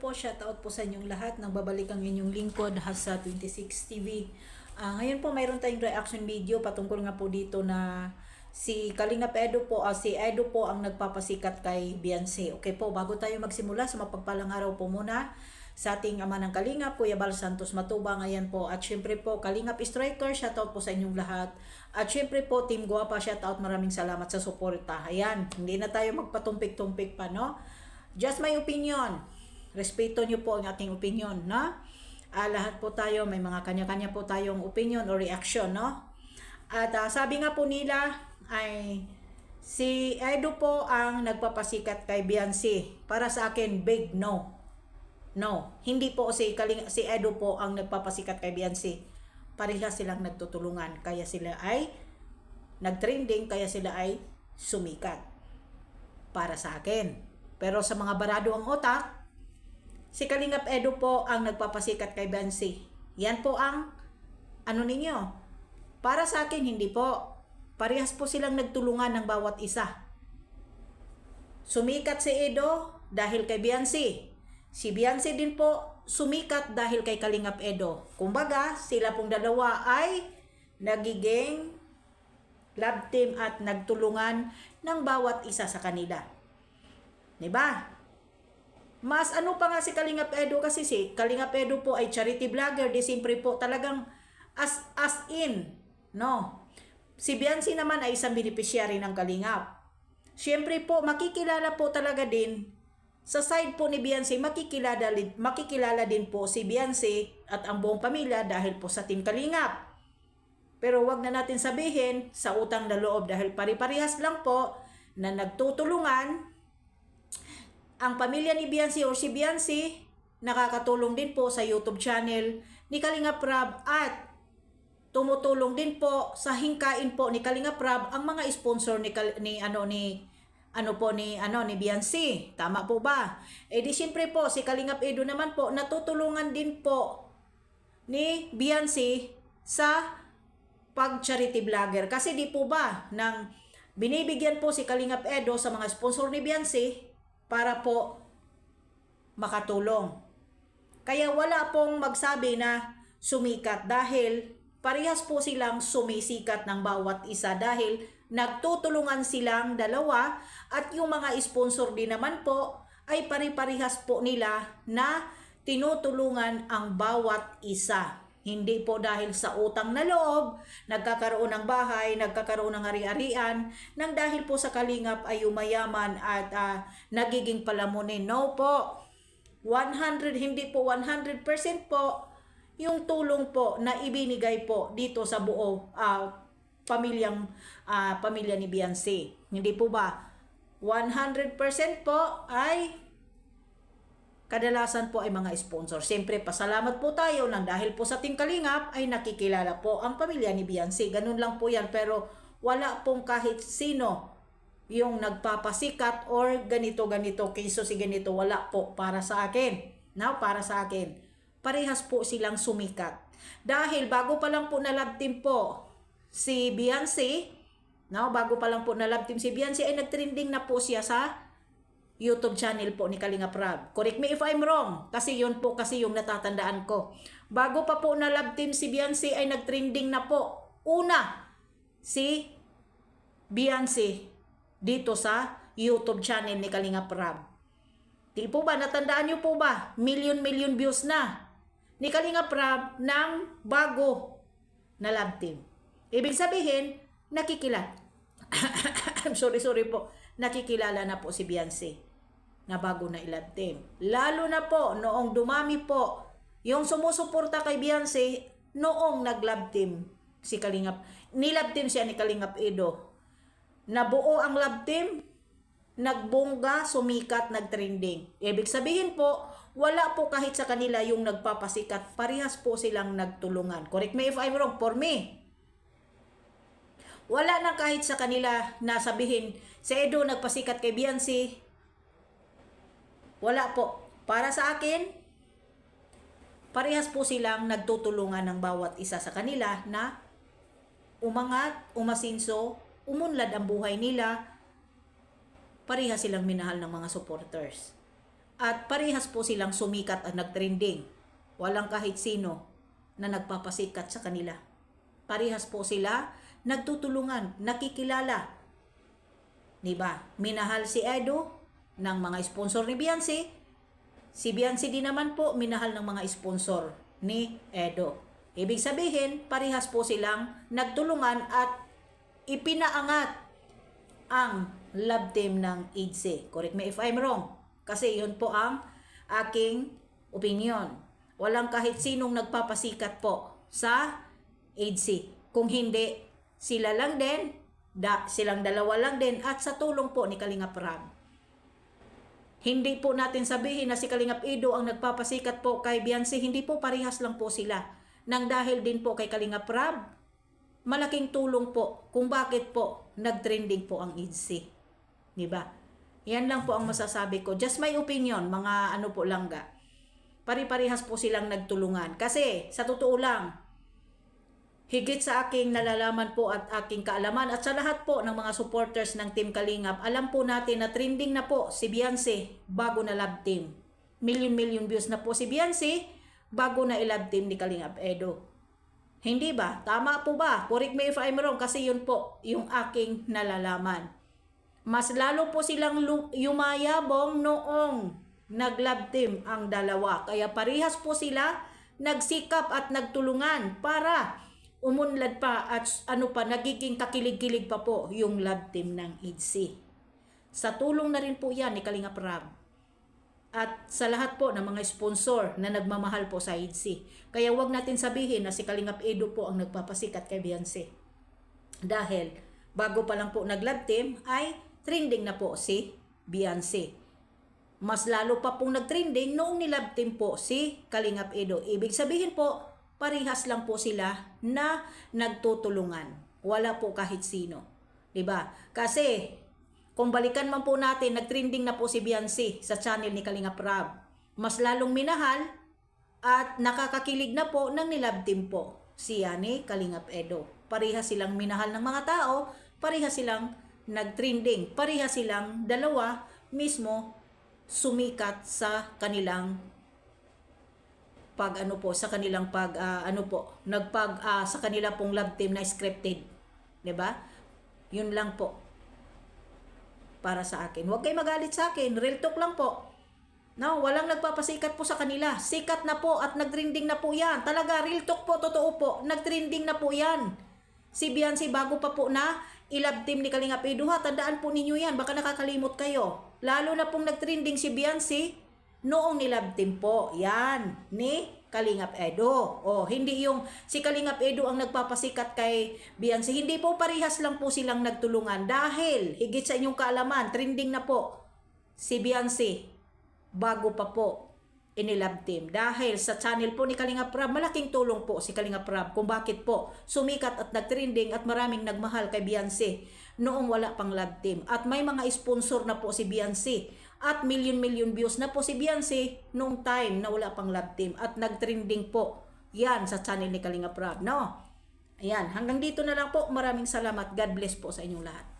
po, shoutout po sa inyong lahat. Nagbabalik ang inyong lingkod, Hasa 26 TV. Ngayon po mayroon tayong reaction video patungkol nga po dito na si Kalingap Edo po, si Edo po ang nagpapasikat kay Beyonce. Okay po, bago tayo magsimula sa mapagpalang araw po muna sa ating ama ng Kalingap, Kuya Bal Santos Matubang, ayan po. At syempre po, Kalingap Striker, shoutout po sa inyong lahat. At syempre po, Team Guapa, shoutout, maraming salamat sa suporta. Ayan, hindi na tayo magpatumpik-tumpik pa, no? Just my opinion. Respeto nyo po ang ating opinion, no? Lahat po tayo, may mga kanya-kanya po tayong opinion or reaction, no? At sabi nga po nila ay si Edo po ang nagpapasikat kay Beyonce. Para sa akin, big no. No, hindi po si Edo po ang nagpapasikat kay Beyonce. Pareha silang nagtutulungan, kaya sila ay nagtrending, kaya sila ay sumikat. Para sa akin. Pero sa mga barado ang otak, si Kalingap Edo po ang nagpapasikat kay Beyonce. Yan po ang ano ninyo. Para sa akin, hindi po. Parehas po silang nagtulungan ng bawat isa. Sumikat si Edo dahil kay Beyonce. Si Beyonce din po sumikat dahil kay Kalingap Edo. Kumbaga, sila pong dalawa ay nagiging love team at nagtulungan ng bawat isa sa kanila. Diba? Mas ano pa nga si Kalingap Edo, kasi si Kalingap Edo po ay charity vlogger. Di siyempre po talagang as in, no? Si Beyonce naman ay isang beneficiary ng Kalingap. Siyempre po, makikilala po talaga din sa side po ni Beyonce, makikilala din po si Beyonce at ang buong pamilya dahil po sa Team Kalingap. Pero wag na natin sabihin sa utang na loob dahil pari-parihas lang po na nagtutulungan. Ang pamilya ni Beyonce or si Beyonce nakakatulong din po sa YouTube channel ni Kalingap Rab at tumutulong din po sa hingkain po ni Kalingap Rab ang mga sponsor ni Beyonce. Tama po ba? Eh di siyempre po si Kalingap Edo naman po natutulungan din po ni Beyonce sa pag-charity vlogger. Kasi di po ba nang binibigyan po si Kalingap Edo sa mga sponsor ni Beyonce para po makatulong. Kaya wala pong magsabi na sumikat dahil parehas po silang sumisikat ng bawat isa dahil nagtutulungan silang dalawa at yung mga sponsor din naman po ay pari-parihas po nila na tinutulungan ang bawat isa. Hindi po dahil sa utang na loob, nagkakaroon ng bahay, nagkakaroon ng ari-arian, nang dahil po sa Kalingap ay umayaman at nagiging palamunin. No po, 100, hindi po 100% po yung tulong po na ibinigay po dito sa buo pamilya ni Beyonce. Hindi po ba? 100% po ay kadalasan po ay mga sponsor. Siyempre, pasalamat po tayo nang dahil po sa Team Kalingap ay nakikilala po ang pamilya ni Beyonce. Ganun lang po yan. Pero wala pong kahit sino yung nagpapasikat or ganito-ganito, kiso si ganito. Wala po para sa akin. Now, para sa akin. Parehas po silang sumikat. Dahil bago pa lang po na love team po si Beyonce, no, bago pa lang po na love team si Beyonce ay nagtrending na po siya sa YouTube channel po ni Kalingap Rab. Correct me if I'm wrong, kasi yun po kasi yung natatandaan ko. Bago pa po na love team si Beyonce ay nagtrending na po una si Beyonce dito sa YouTube channel ni Kalingap Rab. Di po ba, natandaan niyo po ba? Million views na ni Kalingap Rab ng bago na love team. Ibig sabihin, nakikilala. sorry po. Nakikilala na po si Beyonce na bago na i-love team. Lalo na po, noong dumami po yung sumusuporta kay Beyonce, noong nag-love team si Kalingap. Ni-love team siya ni Kalingap Edo. Nabuo ang love team, nagbongga, sumikat, nagtrending. Ibig sabihin po, wala po kahit sa kanila yung nagpapasikat. Parehas po silang nagtulungan. Correct me if I'm wrong. For me, wala na kahit sa kanila na sabihin, si Edo nagpasikat kay Beyonce. Wala po. Para sa akin, parehas po silang nagtutulungan ng bawat isa sa kanila na umangat, umasinso, umunlad ang buhay nila. Parehas silang minahal ng mga supporters. At parehas po silang sumikat at nagtrending. Walang kahit sino na nagpapasikat sa kanila. Parehas po sila nagtutulungan, nakikilala. Diba? Minahal si Edo ng mga sponsor ni Beyonce. Si Beyonce din naman po minahal ng mga sponsor ni Edo. Ibig sabihin, parehas po silang nagtulungan at ipinaangat ang love team ng IDC. Correct me if I'm wrong. Kasi yun po ang aking opinion. Walang kahit sinong nagpapasikat po sa IDC. Kung hindi, sila lang din, silang dalawa lang din at sa tulong po ni Kalingap Rab. Hindi po natin sabihin na si Kalingap Edo ang nagpapasikat po kay Beyonce. Hindi po, parehas lang po sila. Nang dahil din po kay Kalingap Rab, malaking tulong po kung bakit po nagtrending po ang IDC. Diba? Yan lang po ang masasabi ko. Just my opinion, mga ano po langga. Pari-parehas po silang nagtulungan. Kasi sa totoo lang, higit sa aking nalalaman po at aking kaalaman at sa lahat po ng mga supporters ng Team Kalingap, alam po natin na trending na po si Beyonce bago na love team. Million views na po si Beyonce bago na i-love team ni Kalingap Edo. Hindi ba? Tama po ba? Correct me if I'm wrong kasi yun po yung aking nalalaman. Mas lalo po silang yumayabong noong nag-love team ang dalawa. Kaya parehas po sila nagsikap at nagtulungan para umunlad pa at nagiging kakilig-kilig pa po yung love team ng IDC. Sa tulong na rin po yan ni Kalingap Rab. At sa lahat po ng mga sponsor na nagmamahal po sa IDC. Kaya wag natin sabihin na si Kalingap Edo po ang nagpapasikat kay Beyonce. Dahil bago pa lang po nag-love team ay trending na po si Beyonce. Mas lalo pa pong nag-trending noong nilove team po si Kalingap Edo. Ibig sabihin po, parehas lang po sila na nagtutulungan. Wala po kahit sino. Diba? Kasi kung balikan man po natin, nag-trending na po si Beyonce sa channel ni Kalingap Rab. Mas lalong minahal at nakakakilig na po ng nilove team po siya ni Kalingap Edo. Parehas silang minahal ng mga tao, parehas silang nag-trending, parehas silang dalawa mismo sumikat sa kanilang sa kanilang sa kanila pong love team na scripted. 'Di ba? Yun lang po para sa akin. Huwag kayo magalit sa akin, real talk lang po. No, walang nagpapasikat po sa kanila. Sikat na po at nagtrending na po 'yan. Talaga real talk po, totoo po. Nagtrending na po 'yan. Si Beyonce bago pa po na i-love team ni Kalingap Edo, tandaan po ninyo 'yan, baka nakakalimot kayo. Lalo na pong nagtrending si Beyonce noong ni-love team po. Yan, ni Kalingap Edo. Hindi yung si Kalingap Edo ang nagpapasikat kay Beyonce. Hindi po, parehas lang po silang nagtulungan. Dahil, higit sa inyong kaalaman, trending na po si Beyonce bago pa po inilove team. Dahil sa channel po ni Kalingap Rab, malaking tulong po si Kalingap Rab kung bakit po sumikat at nagtrending at maraming nagmahal kay Beyonce noong wala pang love team. At may mga sponsor na po si Beyonce at million views na po si Beyonce noong time na wala pang love team at nagtrending po yan sa channel ni Kalingap Rab. No? Ayan, hanggang dito na lang po. Maraming salamat. God bless po sa inyong lahat.